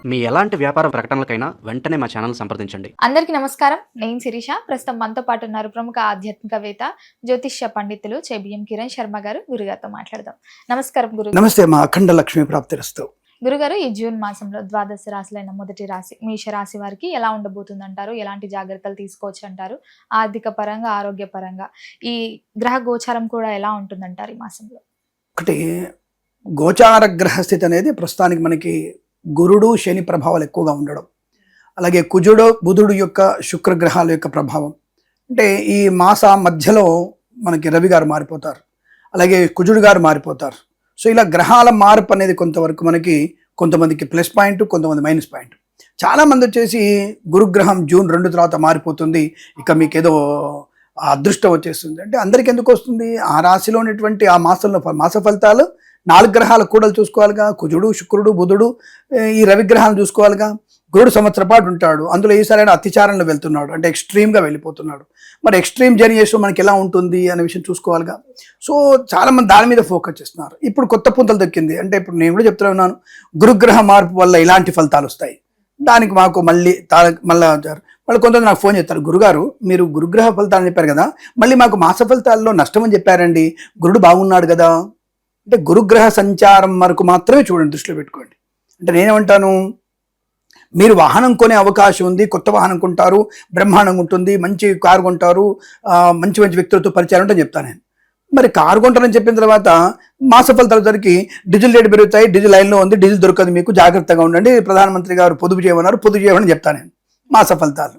మీ ఎలాంటి వ్యాపార ప్రకటనలకైనా వెంటనే మా ఛానల్ సంప్రదించండి. అందరికీ నమస్కారం. నేను శిరీష. ప్రస్తుతం మనతో పాటు ఉన్నారు ప్రముఖ ఆధ్యాత్మికవేత్త, జ్యోతిష్య పండితులు బిఎం కిరణ్ శర్మ గారు. గురుగారితో మాట్లాడదాం. నమస్కారం గురు. నమస్తే మా అఖండ లక్ష్మీ ప్రాప్తిరస్తు. గురుగారు, ఈ జూన్ మాసంలో ద్వాదశ రాశులైన మొదటి రాశి మేష రాశి వారికి ఎలా ఉండబోతుంది అంటారు? ఎలాంటి జాగ్రత్తలు తీసుకోవచ్చు అంటారు? ఆర్థిక పరంగా, ఆరోగ్య పరంగా ఈ గ్రహ గోచారం కూడా ఎలా ఉంటుందంటారు ఈ మాసంలో? ఒకటి, గోచార గ్రహస్థితి అనేది ప్రస్తుతానికి మనకి గురుడు శని ప్రభావాలు ఎక్కువగా ఉండడం, అలాగే కుజుడు బుధుడు యొక్క శుక్రగ్రహాల యొక్క ప్రభావం. అంటే ఈ మాస మధ్యలో మనకి రవి గారు మారిపోతారు, అలాగే కుజుడు గారు మారిపోతారు. సో ఇలా గ్రహాల మార్పు అనేది కొంతవరకు మనకి కొంతమందికి ప్లస్ పాయింట్, కొంతమంది మైనస్ పాయింట్. చాలామంది వచ్చేసి గురుగ్రహం జూన్ 2 తర్వాత మారిపోతుంది, ఇక మీకు ఏదో అదృష్టం వచ్చేస్తుంది అంటే అందరికి ఎందుకు వస్తుంది? ఆ రాశిలో ఉన్నటువంటి ఆ మాసంలో మాస ఫలితాలు 4 గ్రహాల కూడలు చూసుకోవాలిగా. కుజుడు, శుక్రుడు, బుధుడు, ఈ రవిగ్రహాలను చూసుకోవాలిగా. గురుడు సంవత్సర పాటు ఉంటాడు, అందులో ఈసారి అతిచారంలో వెళ్తున్నాడు, అంటే ఎక్స్ట్రీమ్గా వెళ్ళిపోతున్నాడు. మరి ఎక్స్ట్రీమ్ జర్నీ చేసిన మనకి ఎలా ఉంటుంది అనే విషయం చూసుకోవాలిగా. సో చాలామంది దాని మీద ఫోకస్ చేస్తున్నారు. ఇప్పుడు కొత్త పుంతలు దక్కింది అంటే ఇప్పుడు నేను కూడా చెప్తూనే ఉన్నాను, గురుగ్రహ మార్పు వల్ల ఇలాంటి ఫలితాలు వస్తాయి. దానికి మాకు మళ్ళీ కొంతమంది నాకు ఫోన్ చేస్తారు, గురుగారు మీరు గురుగ్రహ ఫలితాలు చెప్పారు కదా, మళ్ళీ మాకు మాస ఫలితాల్లో నష్టం అని చెప్పారండి, గురుడు బాగున్నాడు కదా. అంటే గురుగ్రహ సంచారం వరకు మాత్రమే చూడండి, దృష్టిలో పెట్టుకోండి. అంటే నేనేమంటాను, మీరు వాహనం కొనే అవకాశం ఉంది, కొత్త వాహనం కొంటారు, బ్రహ్మాండంగా ఉంటుంది, మంచి కారు కొంటారు, మంచి మంచి వ్యక్తులతో పరిచయం ఉంటుందని చెప్తాను నేను. మరి కారు కొంటారని చెప్పిన తర్వాత మాస ఫలితాల సరికి డీజిల్ రేటు పెరుగుతాయి, డీజిల్ లైన్లో ఉంది, డీజిల్ దొరకదు, మీకు జాగ్రత్తగా ఉండండి, ప్రధానమంత్రి గారు పొదుపు చేయమన్నారు, పొదుపు చేయమని చెప్తాను నేను. మాస ఫలితాలు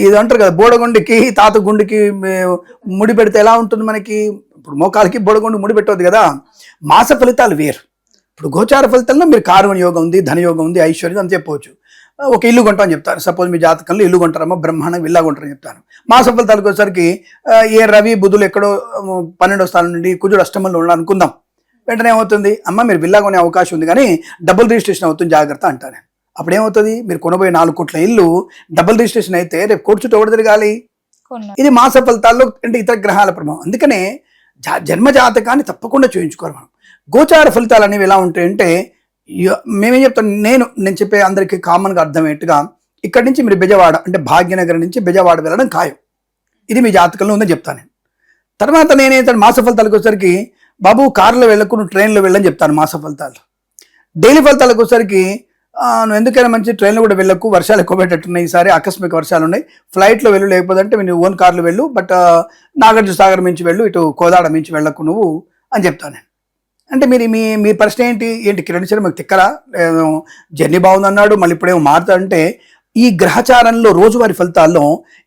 ఇది అంటారు కదా, బోడగుండికి తాత గుండికి ముడి పెడితే ఎలా ఉంటుంది మనకి? ఇప్పుడు మోకాలకి బోడగుండి ముడి పెట్టవద్దు కదా. మాస ఫలితాలు వేరు. ఇప్పుడు గోచార ఫలితాల్లో మీరు కారు యోగం ఉంది, ధనయోగం ఉంది, ఐశ్వర్యం అని చెప్పవచ్చు. ఒక ఇల్లు కొంటామని చెప్తాను, సపోజ్ మీ జాతకంలో ఇల్లు కొంటారమ్మా, బ్రహ్మాండం ఇల్లా కొంటారని చెప్తాను. మాస ఫలితాలకు వచ్చేసరికి ఏ రవి బుధులు ఎక్కడో 12వ స్థానం నుండి కుజుడు అష్టమంలో ఉండాలి అనుకుందాం. వెంటనే ఏమవుతుంది, అమ్మ మీరు విల్లా కొనే అవకాశం ఉంది కానీ డబుల్ రిజిస్ట్రేషన్ అవుతుంది, జాగ్రత్త అంటాను. అప్పుడు ఏమవుతుంది, మీరు కొనబోయే 4 కోట్ల ఇల్లు డబుల్ రిజిస్ట్రేషన్ అయితే రేపు కోర్టు చుట్టూ ఎవరు తిరగాలి? ఇది మాస ఫలితాల్లో అంటే ఇతర గ్రహాల ప్రభావం. అందుకనే జన్మ జాతకాన్ని తప్పకుండా చూయించుకోవాలి మనం. గోచార ఫలితాలు అనేవి ఎలా ఉంటాయంటే, మేమేం చెప్తాం, నేను చెప్పే అందరికీ కామన్గా అర్థమయ్యేట్టుగా, ఇక్కడి నుంచి మీరు బెజవాడ అంటే భాగ్యనగరం నుంచి బెజవాడ వెళ్ళడం ఖాయం, ఇది మీ జాతకంలో ఉందని చెప్తాను నేను. తర్వాత నేనైతే మాస ఫలితాలకు వచ్చేసరికి, బాబు కారులో వెళ్ళకు, నువ్వు ట్రైన్లో వెళ్ళని చెప్తాను మాస ఫలితాలు. డైలీ ఫలితాలకు వచ్చేసరికి, నువ్వు ఎందుకైనా మంచి ట్రైన్లో కూడా వెళ్ళకు, వర్షాలు ఎక్కువ పెట్టట్టున్నాయి, ఈసారి ఆకస్మిక వర్షాలు ఉన్నాయి, ఫ్లైట్లో వెళ్ళు, లేకపోతే అంటే నువ్వు ఓన్ కార్లో వెళ్ళు, బట్ నాగార్జున సాగర్ మించి వెళ్ళు, ఇటు కోదాడ మించి వెళ్ళకు నువ్వు అని చెప్తాను నేను. అంటే మీ ప్రశ్న ఏంటి కిరణ్ శర్మ మాకు తిక్కరా, జర్నీ బాగుందన్నాడు మళ్ళీ ఇప్పుడేమో మారుతాడంటే, ఈ గ్రహచారంలో రోజువారి ఫలితాల్లో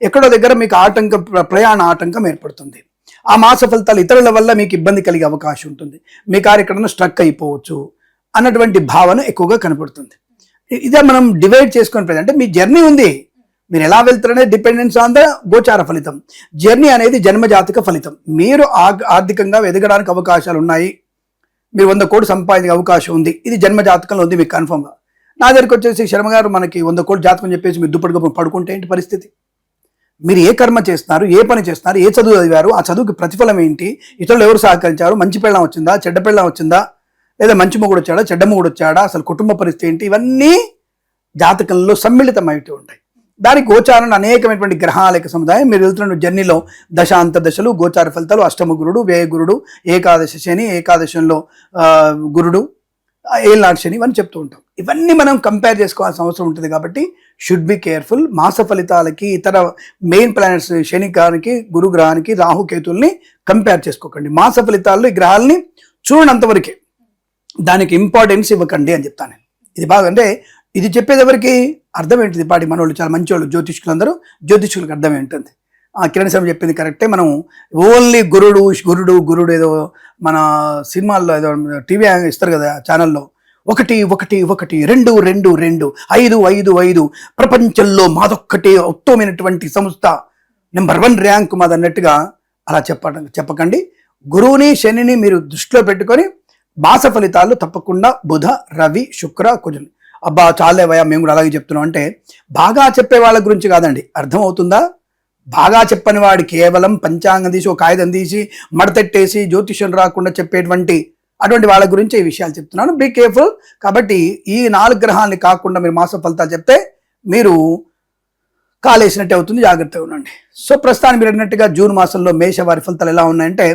ఎక్కడో దగ్గర మీకు ప్రయాణ ఆటంకం ఏర్పడుతుంది. ఆ మాస ఫలితాలు ఇతరుల వల్ల మీకు ఇబ్బంది కలిగే అవకాశం ఉంటుంది, మీ కారు ఎక్కడన్నా స్ట్రక్ అయిపోవచ్చు అన్నటువంటి భావన ఎక్కువగా కనపడుతుంది. ఇదే మనం డివైడ్ చేసుకుని, అంటే మీ జర్నీ ఉంది, మీరు ఎలా వెళ్తారనే డిపెండెన్స్ ఆన్ ద గోచార ఫలితం. జర్నీ అనేది జన్మజాతక ఫలితం. మీరు ఆర్థికంగా ఎదగడానికి అవకాశాలు ఉన్నాయి, మీరు 100 కోట్లు సంపాదించే అవకాశం ఉంది, ఇది జన్మజాతకంలో ఉంది మీకు కన్ఫర్మ్గా. నా దగ్గరికి వచ్చేసి శర్మ గారు మనకి 100 కోట్లు జాతకం చెప్పేసి మీరు దుప్పటిగా పడుకుంటే ఏంటి పరిస్థితి? మీరు ఏ కర్మ చేస్తున్నారు, ఏ పని చేస్తున్నారు, ఏ చదువు చదివారు, ఆ చదువుకి ప్రతిఫలం ఏంటి, ఇతరులు ఎవరు సహకరించారు, మంచి పెళ్ళం వచ్చిందా, చెడ్డ పెళ్ళం వచ్చిందా, లేదా మంచి మొగుడు వచ్చాడా, చెడ్డ మొగుడు వచ్చాడా, అసలు కుటుంబ పరిస్థితి ఏంటి, ఇవన్నీ జాతకంలో సమ్మిళితమైతే ఉంటాయి. దానికి గోచారం అనేకమైనటువంటి గ్రహాల యొక్క సముదాయం. మీరు వెళ్తున్న జర్నీలో దశాంత దశలు, గోచార ఫలితాలు, అష్టమ గురుడు, వ్యయ గురుడు, ఏకాదశ శని, ఏకాదశంలో గురుడు, ఏళ్ళనాడు శని, ఇవన్నీ చెప్తూ ఉంటాం. ఇవన్నీ మనం కంపేర్ చేసుకోవాల్సిన అవసరం ఉంటుంది. కాబట్టి షుడ్ బి కేర్ఫుల్. మాస ఫలితాలకి ఇతర మెయిన్ ప్లానెట్స్ శని గ్రహానికి, గురు గ్రహానికి, రాహుకేతుల్ని కంపేర్ చేసుకోకండి. మాస ఫలితాల్లో ఈ గ్రహాలని చూడనంతవరకే, దానికి ఇంపార్టెన్స్ ఇవ్వకండి అని చెప్తాను నేను. ఇది బాగా అంటే ఇది చెప్పేది ఎవరికి అర్థం ఏంటిది? పాటి మనోళ్ళు చాలా మంచి వాళ్ళు, జ్యోతిష్కులందరూ జ్యోతిష్కులకు అర్థం ఏంటుంది. కిరణ్ శర్మ చెప్పింది కరెక్టే. మనం ఓన్లీ గురుడు గురుడు గురుడు ఏదో మన సినిమాల్లో ఏదో టీవీ ఇస్తారు కదా ఛానల్లో, 1 1 1 2 2 2 5 5 5 ప్రపంచంలో మాదొక్కటే ఉత్తమమైనటువంటి సంస్థ, నెంబర్ 1 ర్యాంక్ మాది అన్నట్టుగా అలా చెప్పకండి. గురువుని శనిని మీరు దృష్టిలో పెట్టుకొని మాస ఫలితాలు తప్పకుండా బుధ, రవి, శుక్ర, కుజుని. అబ్బా చాలేవయ్యా మేము కూడా అలాగే చెప్తున్నాం అంటే, బాగా చెప్పే వాళ్ళ గురించి కాదండి, అర్థమవుతుందా? బాగా చెప్పని వాడు కేవలం పంచాంగం తీసి ఒక కాగితం తీసి మడతెట్టేసి జ్యోతిష్యం రాకుండా చెప్పేటువంటి అటువంటి వాళ్ళ గురించి ఈ విషయాలు చెప్తున్నాను. Be careful. కాబట్టి ఈ 4 గ్రహాలని కాకుండా మీరు మాస ఫలితాలు చెప్తే మీరు కాలేసినట్టే అవుతుంది, జాగ్రత్తగా ఉండండి. సో ప్రస్తుతానికి మీరు అన్నట్టుగా జూన్ మాసంలో మేష వారి ఫలితాలు ఎలా ఉన్నాయంటే,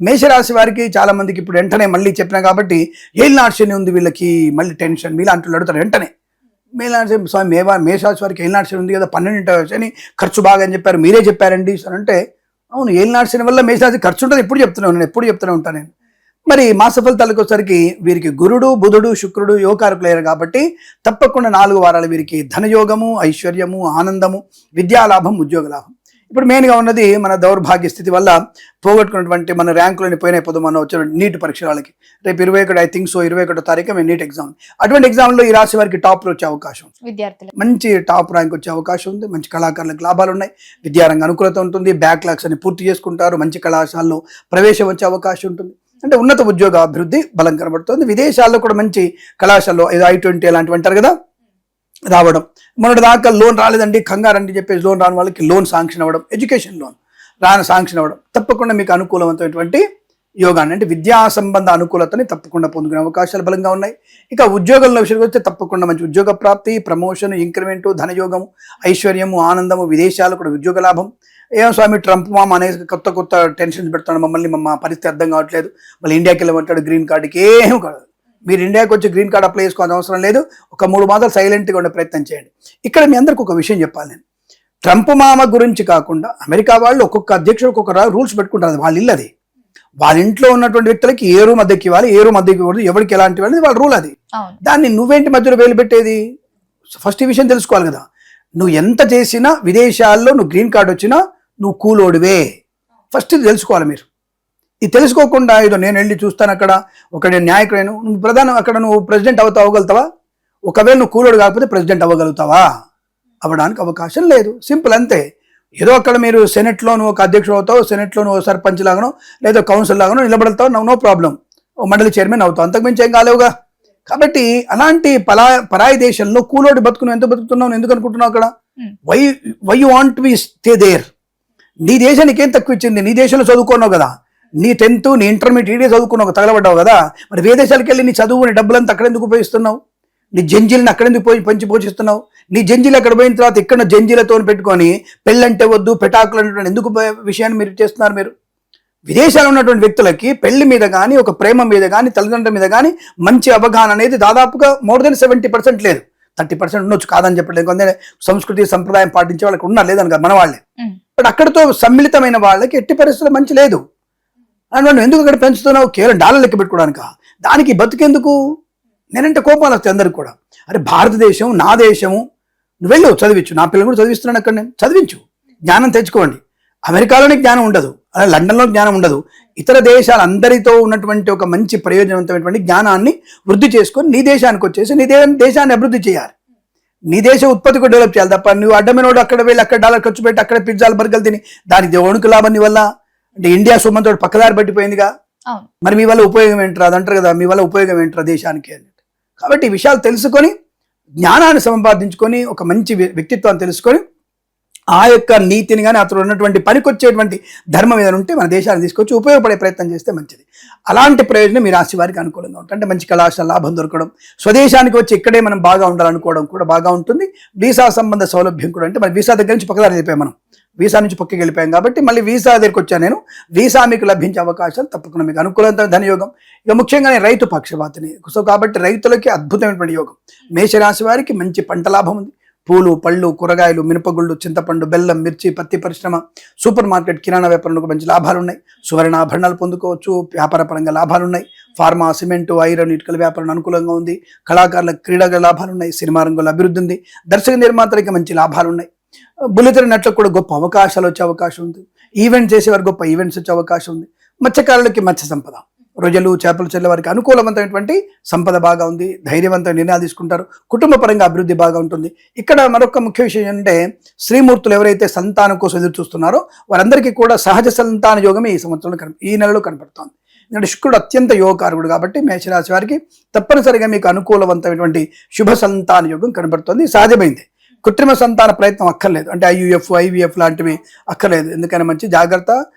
మేషరాశి వారికి చాలా మందికి ఇప్పుడు వెంటనే మళ్ళీ చెప్పినా కాబట్టి ఏలినాటి శని ఉంది వీళ్ళకి, మళ్ళీ టెన్షన్ మీలాంటి వాళ్ళు అడుగుతారు వెంటనే. మేలాంటి స్వామి మేషరాశి వారికి ఏలినాటి శని ఉంది కదా, 12వ శని ఖర్చు బాగా అని చెప్పారు, మీరే చెప్పారండి అంటే అవును, ఏలినాటి శని వల్ల మేషరాశి ఖర్చు ఉంటుంది, ఎప్పుడు చెప్తూనే ఉంటాను నేను. మరి మాస ఫలితాలకు వచ్చేసరికి వీరికి గురుడు బుధుడు శుక్రుడు యోగకారకులయ్యారు కాబట్టి తప్పకుండా 4 వారాలు వీరికి ధనయోగము, ఐశ్వర్యము, ఆనందము, విద్యాలాభం, ఉద్యోగ లాభం. ఇప్పుడు మెయిన్గా ఉన్నది మన దౌర్భాగ్య స్థితి వల్ల పోగొట్టుకున్నటువంటి మన ర్యాంకులని పోయినప్పుడు మనం వచ్చిన నీట్ పరీక్షలకి రేపు 21 ఐ థింక్ సో 21వ తారీఖు మేము నీట్ ఎగ్జామ్. అటువంటి ఎగ్జామ్లో ఈ రాశి వారికి టాప్లో వచ్చే అవకాశం, విద్యార్థులు మంచి టాప్ ర్యాంక్ వచ్చే అవకాశం ఉంది. మంచి కళాకారులకు లాభాలు ఉన్నాయి, విద్యారంగ అనుకూలత ఉంటుంది, బ్యాక్లాగ్స్ అని పూర్తి చేసుకుంటారు, మంచి కళాశాలలో ప్రవేశం వచ్చే అవకాశం ఉంటుంది. అంటే ఉన్నత ఉద్యోగ అభివృద్ధి బలం కనబడుతుంది. విదేశాల్లో కూడా మంచి కళాశాలలో ఏదో I-20 అలాంటివి అంటారు కదా రావడం. మొన్నటి దాకా లోన్ రాలేదండి కంగారండి చెప్పేసి లోన్ రాని వాళ్ళకి లోన్ శాంక్షన్ అవ్వడం, ఎడ్యుకేషన్ లోన్ శాంక్షన్ అవ్వడం తప్పకుండా మీకు అనుకూలమైనటువంటి యోగాన్ని, అంటే విద్యా సంబంధ అనుకూలతని తప్పకుండా పొందుకునే అవకాశాలు బలంగా ఉన్నాయి. ఇక ఉద్యోగంలో విషయానికి వస్తే తప్పకుండా మంచి ఉద్యోగ ప్రాప్తి, ప్రమోషన్, ఇంక్రిమెంటు, ధనయోగము, ఐశ్వర్యము, ఆనందము, విదేశాలు కూడా ఉద్యోగ లాభం. ఏం స్వామి ట్రంప్ మామ అనేసి కొత్త టెన్షన్స్ పెడతాడు మమ్మల్ని, మా పరిస్థితి అర్థం కావట్లేదు, మళ్ళీ ఇండియాకి వెళ్ళమంటాడు గ్రీన్ కార్డుకి. ఏం కాదు, మీరు ఇండియాకి వచ్చి గ్రీన్ కార్డ్ అప్లై చేసుకోవాల్సిన అవసరం లేదు. ఒక 3 మాసాలు సైలెంట్గా ఉండే ప్రయత్నం చేయండి. ఇక్కడ మీ అందరికి ఒక విషయం చెప్పాలి నేను, ట్రంప్ మామ గురించి కాకుండా అమెరికా వాళ్ళు ఒక్కొక్క అధ్యక్షుడు ఒక్కొక్క రూల్స్ పెట్టుకుంటారు, వాళ్ళ ఇల్లు అది. వాళ్ళ ఇంట్లో ఉన్నటువంటి వ్యక్తులకి ఏ రూమ్ అద్దెకి ఇవ్వాలి, ఏ రూమ్ అద్దెకి ఇవ్వదు, ఎవరికి ఎలాంటి వాళ్ళది వాళ్ళ రూల్ అది. దాన్ని నువ్వేంటి మధ్యలో వేలు పెట్టేది? ఫస్ట్ ఈ విషయం తెలుసుకోవాలి కదా. నువ్వు ఎంత చేసినా విదేశాల్లో నువ్వు గ్రీన్ కార్డు వచ్చినా నువ్వు కూలోడివే, ఫస్ట్ ఇది తెలుసుకోవాలి మీరు. ఇది తెలుసుకోకుండా ఏదో నేను వెళ్ళి చూస్తాను అక్కడ ఒక న్యాయకుడైన నువ్వు ప్రధానం అక్కడ నువ్వు ప్రెసిడెంట్ అవ్వగలుగుతావా? ఒకవేళ నువ్వు కూలోడు కాకపోతే ప్రెసిడెంట్ అవ్వగలుగుతావా? అవ్వడానికి అవకాశం లేదు, సింపుల్ అంతే. ఏదో అక్కడ మీరు సెనెట్లో నువ్వు ఒక అధ్యక్షుడు అవుతావు, సెనెట్లో నువ్వు సర్పంచ్ లాగానో లేదా కౌన్సిల్ లాగానో నిలబడతావు, నో ప్రాబ్లం, మండలి చైర్మన్ అవుతావు, అంతకుమించి ఏం కాలేవుగా. కాబట్టి అలాంటి పరాయి దేశంలో కూలోడి బతుకును ఎంత బతుకుతున్నావు, ఎందుకు అనుకుంటున్నావు అక్కడ? Why you want to be stay there? నీ దేశానికి ఏం తక్కువ ఇచ్చింది? నీ దేశంలో చదువుకున్నావు కదా, నీ 10th నీ ఇంటర్మీడియట్ చదువుకున్నావు, తగలబడ్డావు కదా, మరి వేదేశాలకు వెళ్ళి నీ చదువుని డబ్బులంతా అక్కడెందుకు ఉపయోగిస్తున్నావు? నీ జంజీలను అక్కడెందుకు పంచి పోషిస్తున్నావు? నీ జంజీలు అక్కడ పోయిన తర్వాత ఇక్కడ జంజీలతో పెట్టుకొని పెళ్ళంటే వద్దు పెటాకులు అనేటువంటి ఎందుకు విషయాన్ని మీరు చేస్తున్నారు? మీరు విదేశాల్లో ఉన్నటువంటి వ్యక్తులకి పెళ్లి మీద కానీ ఒక ప్రేమ మీద కానీ తల్లిదండ్రుల మీద కానీ మంచి అవగాహన అనేది దాదాపుగా మోర్ దెన్ 70% లేదు, 30% ఉండొచ్చు, కాదని చెప్పలేదు. కొందరు సంస్కృతి సంప్రదాయం పాటించే వాళ్ళకి ఉన్నారు, లేదని కదా మన వాళ్ళే. బట్ అక్కడితో సమ్మిళితమైన వాళ్ళకి ఎట్టి పరిస్థితుల్లో మంచి లేదు. అని నువ్వు ఎందుకు అక్కడ పెంచుతున్నావు? కేవలం డాలర్ లెక్క పెట్టుకోవడానిక? దానికి బతుకెందుకు? నేనంటే కోపాలు వస్తాయి అందరికి కూడా. అరే భారతదేశం నా దేశము, నువ్వు వెళ్ళు చదివించు, నా పిల్లలు కూడా చదివిస్తున్నాను అక్కడ, నేను చదివించు, జ్ఞానం తెచ్చుకోండి. అమెరికాలోనే జ్ఞానం ఉండదు, అలా లండన్లో జ్ఞానం ఉండదు. ఇతర దేశాలందరితో ఉన్నటువంటి ఒక మంచి ప్రయోజనవంతమైనటువంటి జ్ఞానాన్ని వృద్ధి చేసుకొని నీ దేశానికి వచ్చేసి నీ దేశాన్ని అభివృద్ధి చేయాలి, నీ దేశ ఉత్పత్తి కూడా డెవలప్ చేయాలి. తప్ప నువ్వు అడ్డమైనోడు అక్కడ వెళ్ళి అక్కడ డాలర్ ఖర్చు పెట్టి అక్కడ పిజ్జాలు బర్గర్లు తిని దానికి వణుకు లాభం నీ వల్ల. అంటే ఇండియా సుమంతో పక్కదారి పట్టిపోయిందిగా, మరి మీ వల్ల ఉపయోగం ఏంట్రా? అది అంటారు కదా, మీ వల్ల ఉపయోగం ఏంట్రా దేశానికి అని. కాబట్టి ఈ విషయాలు తెలుసుకొని జ్ఞానాన్ని సంపాదించుకొని ఒక మంచి వ్యక్తిత్వాన్ని తెలుసుకొని ఆ యొక్క నీతిని కానీ అతను ఉన్నటువంటి పనికొచ్చేటువంటి ధర్మం ఏదైనా ఉంటే మన దేశాన్ని తీసుకొచ్చి ఉపయోగపడే ప్రయత్నం చేస్తే మంచిది. అలాంటి ప్రయోజనం మీ రాశి వారికి అనుకూలంగా ఉంటుంది. అంటే మంచి కళాశాల లాభం దొరకడం, స్వదేశానికి వచ్చి ఇక్కడే మనం బాగా ఉండాలనుకోవడం కూడా బాగా ఉంటుంది. వీసా సంబంధ సౌలభ్యం కూడా, అంటే మన వీసా దగ్గర నుంచి పక్కదారి వెళ్ళిపోయాం, మనం వీసా నుంచి పక్కకి వెళ్ళిపోయాం కాబట్టి మళ్ళీ వీసా దగ్గరికి వచ్చాను నేను. వీసా మీకు లభించే అవకాశాలు తప్పకుండా మీకు అనుకూలంగా ధనయోగం. ఇక ముఖ్యంగా నేను రైతు పక్షపాతిని, సో కాబట్టి రైతులకి అద్భుతమైనటువంటి యోగం. మేషరాశి వారికి మంచి పంట లాభం ఉంది. పూలు, పళ్ళు, కూరగాయలు, మినపగుళ్ళు, చింతపండు, బెల్లం, మిర్చి, పత్తి పరిశ్రమ, సూపర్ మార్కెట్, కిరాణా వ్యాపారంలో మంచి లాభాలు ఉన్నాయి. సువర్ణాభరణాలు పొందుకోవచ్చు, వ్యాపార పరంగా లాభాలు ఉన్నాయి. ఫార్మా, సిమెంటు, ఐరన్, ఇటుకల వ్యాపారం అనుకూలంగా ఉంది. కళాకారులకు క్రీడగా లాభాలు ఉన్నాయి. సినిమా రంగంలో అభివృద్ధి ఉంది. దర్శక నిర్మాతలకి మంచి లాభాలు ఉన్నాయి. బుల్లితెర నట్లకు కూడా గొప్ప అవకాశాలు వచ్చే అవకాశం ఉంది. ఈవెంట్ చేసేవారు గొప్ప ఈవెంట్స్ వచ్చే అవకాశం ఉంది. మత్స్యకారులకి మత్స్య సంపద, రొయ్యలు, చేపలు చెల్లె వారికి అనుకూలవంతమైనటువంటి సంపద బాగా ఉంది. ధైర్యవంతమైన నిర్ణయాలు తీసుకుంటారు. కుటుంబ పరంగా అభివృద్ధి బాగా ఉంటుంది. ఇక్కడ మరొక ముఖ్య విషయం ఏంటంటే స్త్రీమూర్తులు ఎవరైతే సంతానం కోసం ఎదురు చూస్తున్నారో వారందరికీ కూడా సహజ సంతాన యోగమే ఈ సంవత్సరంలో ఈ నెలలో కనపడుతోంది. ఎందుకంటే శుక్రుడు అత్యంత యోగకారకుడు కాబట్టి మేషరాశి వారికి తప్పనిసరిగా మీకు అనుకూలవంతమైనటువంటి శుభ సంతాన యోగం కనబడుతుంది. సహజమైంది, కృత్రిమ సంతాన ప్రయత్నం అక్కర్లేదు. అంటే IUF, IVF లాంటివి అక్కర్లేదు. ఎందుకైనా మంచి జాగ్రత్త.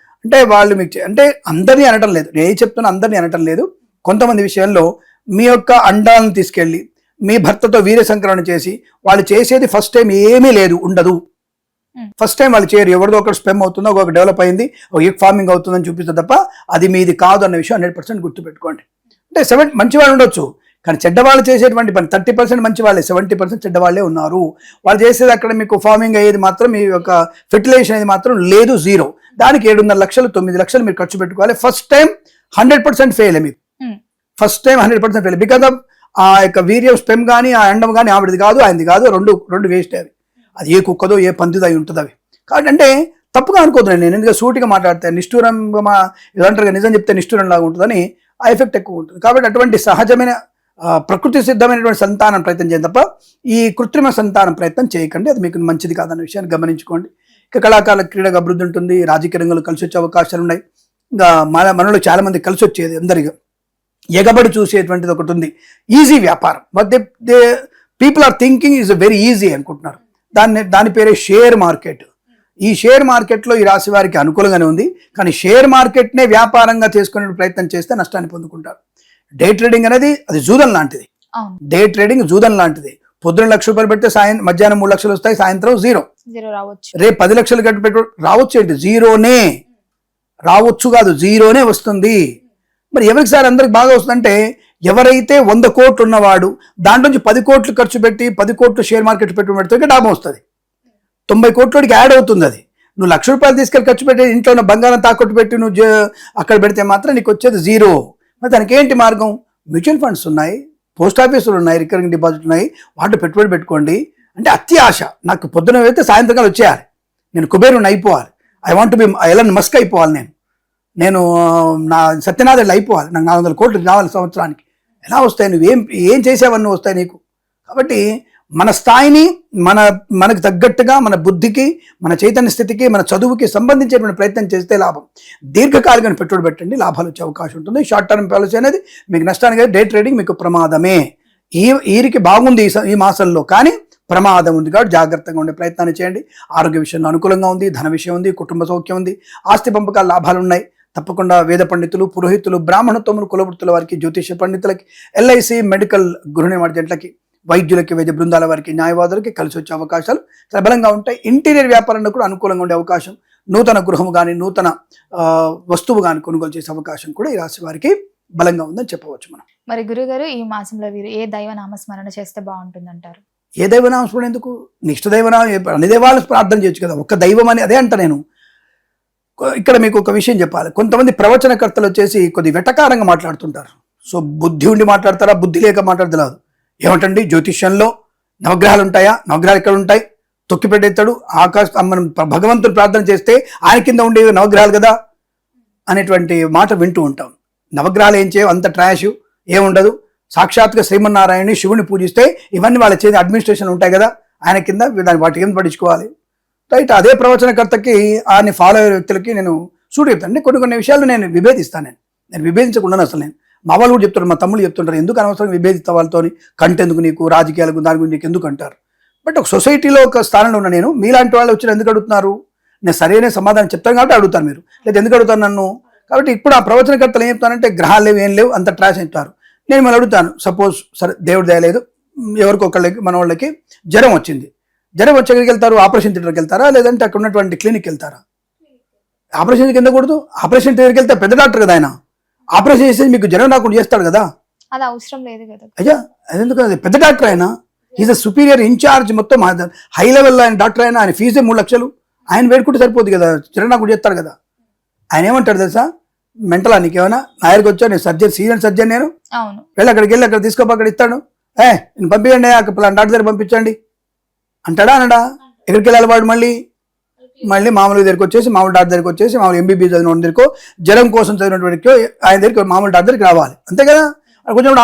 అంటే వాళ్ళు మీకు అంటే అందరినీ అనటం లేదు, నేను చెప్తున్నా అందరినీ అనటం లేదు. కొంతమంది విషయంలో మీ యొక్క అండాలను తీసుకెళ్ళి మీ భర్తతో వీర్య సంకరణ చేసి వాళ్ళు చేసేది ఫస్ట్ టైం ఏమీ లేదు, ఉండదు. ఫస్ట్ టైం వాళ్ళు చేయరు, ఎవరిదో ఒకటి స్పెమ్ అవుతుందో ఒక డెవలప్ అయింది, ఒక ఎగ్ ఫార్మింగ్ అవుతుందని చూపిస్తుంది తప్ప అది మీది కాదు అన్న విషయం 100% గుర్తుపెట్టుకోండి. అంటే 70 మంచి వాళ్ళు ఉండొచ్చు, కానీ చెడ్డవాళ్ళు చేసేటువంటి పని 30% మంచి వాళ్ళే, 70% చెడ్డవాళ్ళే ఉన్నారు. వాళ్ళు చేసేది అక్కడ మీకు ఫార్మింగ్ అయ్యేది మాత్రం, మీ యొక్క ఫెర్టిలైజేషన్ అనేది మాత్రం లేదు, జీరో. దానికి 7.5 లక్షలు 9 లక్షలు మీరు ఖర్చు పెట్టుకోవాలి. ఫస్ట్ టైం 100% ఫెయిల్ మీకు, first time 100% fail. Because of ఆ యొక్క వీర్యం స్పెమ్ కానీ ఆ అండం కానీ ఆవిడది కాదు, ఆయనది కాదు, రెండు వేస్ట్ అవి. అది ఏ కుక్కదో ఏ పందిదో అయి ఉంటుంది అవి. కాబట్టి అంటే తప్పుగా అనుకోతున్నాను నేను, ఎందుకంటే సూటిగా మాట్లాడితే నిష్ఠూరంగా ఇలాంటి నిజం చెప్తే నిష్ఠూరం లాగా ఉంటుందని ఆ ఎఫెక్ట్ ఎక్కువ ఉంటుంది. కాబట్టి అటువంటి సహజమైన ప్రకృతి సిద్ధమైనటువంటి సంతానం ప్రయత్నం చేయండి తప్ప ఈ కృత్రిమ సంతానం ప్రయత్నం చేయకండి, అది మీకు మంచిది కాదన్న విషయాన్ని గమనించుకోండి. ఇక కళాకారుల క్రీడగా అభివృద్ధి ఉంటుంది, రాజకీయ రంగంలో కలిసి వచ్చే అవకాశాలు ఉన్నాయి. ఇంకా మనలో చాలా మంది కలిసి వచ్చేది అందరిగా ఎగబడి చూసేటువంటిది ఒకటి ఉంది, ఈజీ వ్యాపారం. But they people are thinking is very easy అనుకుంటున్నారు. దాని పేరే షేర్ మార్కెట్. ఈ షేర్ మార్కెట్లో ఈ రాశి వారికి అనుకూలంగానే ఉంది, కానీ షేర్ మార్కెట్నే వ్యాపారంగా చేసుకునే ప్రయత్నం చేస్తే నష్టాన్ని పొందుకుంటారు. డే ట్రేడింగ్ అనేది అది జూదం లాంటిది. డే ట్రేడింగ్ జూదం లాంటిది. పొద్దున ₹1,00,000 పెడితే మధ్యాహ్నం 3 లక్షలు వస్తాయి, సాయంత్రం జీరో రావచ్చు. రేపు 10 లక్షలు కట్టి పెట్టు రావచ్చు, ఏంటి జీరోనే రావచ్చు, కాదు జీరోనే వస్తుంది. మరి ఎవరికి సార్ అందరికి బాగా వస్తుందంటే, ఎవరైతే 100 కోట్లు ఉన్నవాడు దాంట్లో నుంచి 10 కోట్లు ఖర్చు పెట్టి 10 కోట్లు షేర్ మార్కెట్ పెట్టుబడి పెడితే లాభం వస్తుంది. 90 కోట్లకి యాడ్ అవుతుంది. అది నువ్వు ₹1,00,000 తీసుకెళ్ళి ఖర్చు పెట్టి ఇంట్లో ఉన్న బంగారం తాకట్టు పెట్టి నువ్వు అక్కడ పెడితే మాత్రం నీకు వచ్చేది జీరో. మరి దానికి ఏంటి మార్గం? మ్యూచువల్ ఫండ్స్ ఉన్నాయి, పోస్ట్ ఆఫీసులు ఉన్నాయి, రికరింగ్ డిపాజిట్ ఉన్నాయి, వాటిలో పెట్టుబడి పెట్టుకోండి. అంటే అత్యాశ, నాకు పొద్దున వెళ్తే సాయంత్రకాలం వచ్చేయాలి, నేను కుబేరుని అయిపోవాలి, I want be Elon Musk అయిపోవాలి, నేను నా సత్యనాథులు అయిపోవాలి, నాకు 400 కోట్లు రావాలి సంవత్సరానికి. ఎలా వస్తాయి? నువ్వేం చేసావన్నీ వస్తాయి నీకు. కాబట్టి మన స్థాయిని మనకు తగ్గట్టుగా మన బుద్ధికి, మన చైతన్య స్థితికి, మన చదువుకి సంబంధించేటువంటి ప్రయత్నం చేస్తే లాభం. దీర్ఘకాలికమైన పెట్టుబడి పెట్టండి, లాభాలు వచ్చే అవకాశం ఉంటుంది. షార్ట్ టర్మ్ పాలసీ అనేది మీకు నష్టానికి, డే ట్రేడింగ్ మీకు ప్రమాదమే. ఈరికి బాగుంది ఈ మాసంలో, కానీ ప్రమాదం ఉంది కాబట్టి జాగ్రత్తగా ఉండే ప్రయత్నాన్ని చేయండి. ఆరోగ్య విషయంలో అనుకూలంగా ఉంది, ధన విషయం ఉంది, కుటుంబ సౌఖ్యం ఉంది, ఆస్తి పంపకాల లాభాలు ఉన్నాయి. తప్పకుండా వేద పండితులు, పురోహితులు, బ్రాహ్మణత్వములు, కులవృత్తుల వారికి, జ్యోతిష పండితులకి, ఎల్ఐసి, మెడికల్, గృహ నిర్మాణ జట్లకి, వైద్యులకి, వైద్య బృందాల వారికి, న్యాయవాదులకి కలిసి వచ్చే అవకాశాలు చాలా బలంగా ఉంటాయి. ఇంటీరియర్ వ్యాపారంలో కూడా అనుకూలంగా ఉండే అవకాశం, నూతన గృహము కానీ నూతన వస్తువు కానీ కొనుగోలు చేసే అవకాశం కూడా ఈ రాశి వారికి బలంగా ఉందని చెప్పవచ్చు మనం. మరి గురుగారు, ఈ మాసంలో వీరు ఏ దైవ నామస్మరణ చేస్తే బాగుంటుందంటారు? ఏ దైవ నామస్మరణ ఎందుకు? నిష్ఠ దైవనామం, అన్ని దైవాలను ప్రార్థన చేయొచ్చు కదా, ఒక్క దైవం అని అదే అంట నేను. ఇక్కడ మీకు ఒక విషయం చెప్పాలి, కొంతమంది ప్రవచనకర్తలు వచ్చేసి కొద్ది వెటకారంగా మాట్లాడుతుంటారు. సో బుద్ధి ఉండి మాట్లాడతారా, బుద్ధి లేక మాట్లాడతలేదు. ఏమంటండి, జ్యోతిష్యంలో నవగ్రహాలు ఉంటాయా? నవగ్రహాలు ఎక్కడ ఉంటాయి? తొక్కి పెట్టేస్తాడు. మనం భగవంతుని ప్రార్థన చేస్తే ఆయన కింద ఉండేవి నవగ్రహాలు కదా అనేటువంటి మాట వింటూ ఉంటాం. నవగ్రహాలు ఏం చేయవు, అంత ట్రాష్ ఏముండదు. సాక్షాత్గా శ్రీమన్నారాయణని, శివుని పూజిస్తే ఇవన్నీ వాళ్ళ చేతి అడ్మినిస్ట్రేషన్ ఉంటాయి కదా, ఆయన కింద దాన్ని వాటి కింద పట్టించుకోవాలి. రైట్. అదే ప్రవచనకర్తకి ఆయన ఫాలో అయ్యే వ్యక్తులకి నేను సూట్ చెప్తాను. అంటే కొన్ని విషయాలు నేను విభేదిస్తాను. నేను విభేదించకుండా అసలు నేను, మా వాళ్ళు కూడా చెప్తారు, మా తమ్ముళ్ళు చెప్తుంటారు, ఎందుకు అనవసరంగా విభేదిస్తా వాళ్ళతో, కంటెందుకు నీకు, రాజకీయాలకు దాని గురించి నీకు ఎందుకు అంటారు. బట్ ఒక సొసైటీలో ఒక స్థానంలో ఉన్న నేను, మీలాంటి వాళ్ళు వచ్చి ఎందుకు అడుగుతున్నారు? నేను సరైన సమాధానం చెప్తాను కాబట్టి అడుగుతాను, మీరు లేదా ఎందుకు అడుగుతాను నన్ను? కాబట్టి ఇప్పుడు ఆ ప్రవచనకర్తలు ఏం చెప్తానంటే, గ్రహాలు లేవు, ఏం లేవు, అంత ట్రాష్ చెప్తారు. నేను మళ్ళీ అడుగుతాను, సపోజ్ సరే దేవుడు దయలేదు, ఎవరికొకళ్ళకి మన వాళ్ళకి జ్వరం వచ్చింది, జ్వరం వచ్చి ఎక్కడికి వెళ్తారు? ఆపరేషన్ థియేటర్కి వెళ్తారా, లేదంటే అక్కడ ఉన్నటువంటి క్లినిక్కి వెళ్తారా? ఆపరేషన్ వెళ్ళకూడదు. ఆపరేషన్ థియేటర్కి వెళ్తే పెద్ద డాక్టర్ కదా ఆయన, ఆపరేషన్ చేసేది మీకు జ్వరం రాకుండా చేస్తాడు కదా, అది అవసరం లేదు కదా. అయ్యా అదెందుకు, అది పెద్ద డాక్టర్ ఆయన, ఈజ్ అ సుపీరియర్ ఇన్ఛార్జ్, మొత్తం హై లెవెల్ ఆయన డాక్టర్ అయినా, ఆయన ఫీజే 3 లక్షలు, ఆయన వేడుకుంటే సరిపోద్ది కదా, జ్వరం రాకుండా చేస్తాడు కదా. ఆయన ఏమంటాడు తెలుసా, మెంటలా నీకేమైనా, నా దగ్గరికి వచ్చా, నేను సర్జన్, సీనియర్ సర్జన్, నేను వెళ్ళి అక్కడికి వెళ్ళి అక్కడ తీసుకోపో, అక్కడ ఇస్తాడు, నేను పంపించండి, అక్కడ డాక్టర్ దగ్గర పంపించండి అంటాడా అనడా? ఎక్కడికి వెళ్ళాలి వాడు? మళ్ళీ మామూలు దగ్గరికి వచ్చేసి, మామూలు డాక్టర్ దగ్గరికి వచ్చేసి, మామూలు ఎంబీబీ చదివిన దగ్గరకో, జ్వరం కోసం చదివినటువంటి ఆయన దగ్గరికి మామూలు డాక్టర్ దగ్గరికి రావాలి, అంతే కదా. కొంచెం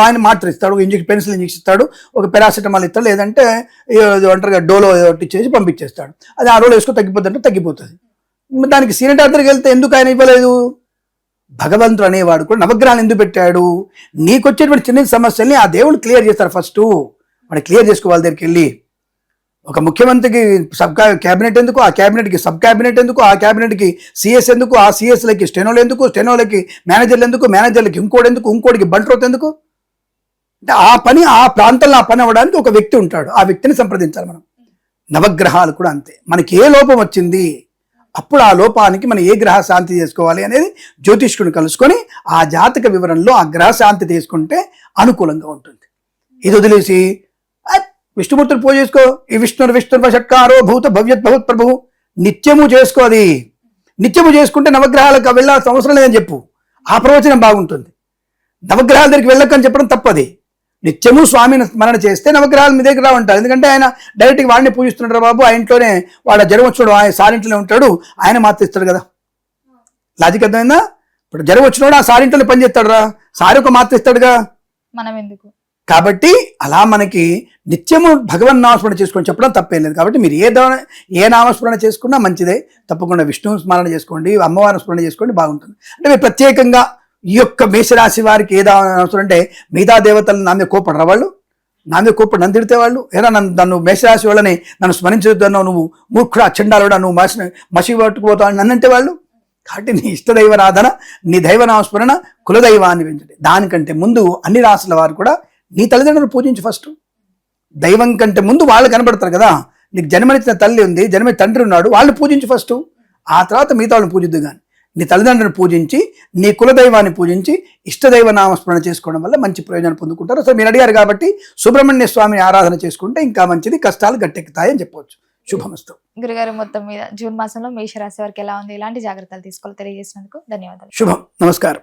ఆయన మాత్ర ఇస్తాడు, పెన్సిల్ ఇంజెక్షన్ ఇస్తాడు, ఒక పారాసిటమాల్ ఇస్తాడు, లేదంటే ఒంటరిగా డోలో ఇచ్చేసి పంపించేస్తాడు. అది ఆ రోజు వేసుకొని తగ్గిపోతుంటే తగ్గిపోతుంది. దానికి సీనియర్ డాక్టర్ దగ్గరికి వెళ్తే ఎందుకు ఆయన ఇవ్వలేదు? భగవంతుడు అనేవాడు కూడా నవగ్రహాలు ఎందుకు పెట్టాడు? నీకు వచ్చేటువంటి చిన్న సమస్యల్ని ఆ దేవుడు క్లియర్ చేస్తారు. ఫస్ట్ వాడు క్లియర్ చేసుకోవాలి దగ్గరికి వెళ్ళి. ఒక ముఖ్యమంత్రికి క్యాబినెట్ ఎందుకు, ఆ క్యాబినెట్కి సబ్ క్యాబినెట్ ఎందుకు, ఆ క్యాబినెట్కి సిఎస్ ఎందుకు, ఆ సిఎస్లకి స్టెనోలు ఎందుకు, స్టెనోలకి మేనేజర్లు ఎందుకు, మేనేజర్లకి ఇంకోటికి బంట్రోత్ ఎందుకు? అంటే ఆ పని ఆ ప్రాంతంలో ఆ పని అవ్వడానికి ఒక వ్యక్తి ఉంటాడు, ఆ వ్యక్తిని సంప్రదించాలి మనం. నవగ్రహాలు కూడా అంతే. మనకి ఏ లోపం వచ్చింది, అప్పుడు ఆ లోపానికి మనం ఏ గ్రహ శాంతి చేసుకోవాలి అనేది జ్యోతిష్కుని కలుసుకొని ఆ జాతక వివరణలో ఆ గ్రహ శాంతి తీసుకుంటే అనుకూలంగా ఉంటుంది. ఇది వదిలేసి విష్ణుమూర్తిని పూజ చేసుకో, ఈ విష్ణుర్వ షట్కారో భూత భవ్యత్ భవత్ ప్రభు నిత్యము చేసుకో. అది నిత్యము చేసుకుంటే నవగ్రహాలకు వెళ్ళాల్సిన అవసరం లేదని చెప్పు, ఆ ప్రవచనం బాగుంటుంది. నవగ్రహాల దగ్గరికి వెళ్ళకని చెప్పడం తప్పది. నిత్యము స్వామిని స్మరణ చేస్తే నవగ్రహాలు మీ దగ్గర రావంటారు. ఎందుకంటే ఆయన డైరెక్ట్గా వాడిని పూజిస్తున్నాడు బాబు, ఆ ఇంట్లోనే వాడు జ్వరం వచ్చినాడు, ఆయన సారింట్లోనే ఉంటాడు, ఆయన మాత్రం ఇస్తాడు కదా. లాజిక్ అర్థమైందా? ఇప్పుడు జ్వరం వచ్చినోడు ఆ సారింట్లోనే పని చేస్తాడు రా, సారి ఒక మాత్రం ఇస్తాడుగా, మనం ఎందుకు? కాబట్టి అలా మనకి నిత్యము భగవన్ నామస్మరణ చేసుకొని చెప్పడం తప్పేం లేదు. కాబట్టి మీరు ఏ నామస్మరణ చేసుకున్నా మంచిదే. తప్పకుండా విష్ణు స్మరణ చేసుకోండి, అమ్మవారిని స్మరణ చేసుకోండి, బాగుంటుంది. అంటే మీరు ప్రత్యేకంగా ఈ యొక్క మేషరాశి వారికి ఏదో అవసరం అంటే మిగతా దేవతలు నా మీద కోపడరా, వాళ్ళు నా మీద కోపడి నన్ను తిడితే వాళ్ళు ఏరా నన్ను మేషరాశి వాళ్ళని నన్ను స్మరించొద్దన్నావు, నువ్వు మూర్ఖుడు అచ్చండాలుడా, నువ్వు మసి పట్టుకుపోతావు నన్నంటే వాళ్ళు. కాబట్టి నీ ఇష్టదైవరాధన, నీ దైవనామస్మరణ, కులదైవాన్ని పెంచండి. దానికంటే ముందు అన్ని రాసుల వారు కూడా నీ తల్లిదండ్రులు పూజించు. ఫస్ట్ దైవం కంటే ముందు వాళ్ళు కనబడతారు కదా. నీకు జన్మనిచ్చిన తల్లి ఉంది, జన్మ తండ్రి ఉన్నాడు, వాళ్ళు పూజించు ఫస్ట్. ఆ తర్వాత మిగతా వాళ్ళని పూజిద్దు. కానీ నీ తల్లిదండ్రులను పూజించి, నీ కులదైవాన్ని పూజించి, ఇష్టదైవ నామస్మరణ చేసుకోవడం వల్ల మంచి ప్రయోజనం పొందుకుంటారు. సో మీరు అడిగారు కాబట్టి సుబ్రహ్మణ్య స్వామిని ఆరాధన చేసుకుంటే ఇంకా మంచిది, కష్టాలు గట్టెక్కుతాయని చెప్పవచ్చు. శుభమస్తు. గురుగారు, మొత్తం మీద జూన్ మాసంలో మేషరాశి వారికి ఎలా ఉంది, ఎలాంటి జాగ్రత్తలు తీసుకోవాలో తెలియజేసినందుకు ధన్యవాదాలు. శుభం. నమస్కారం.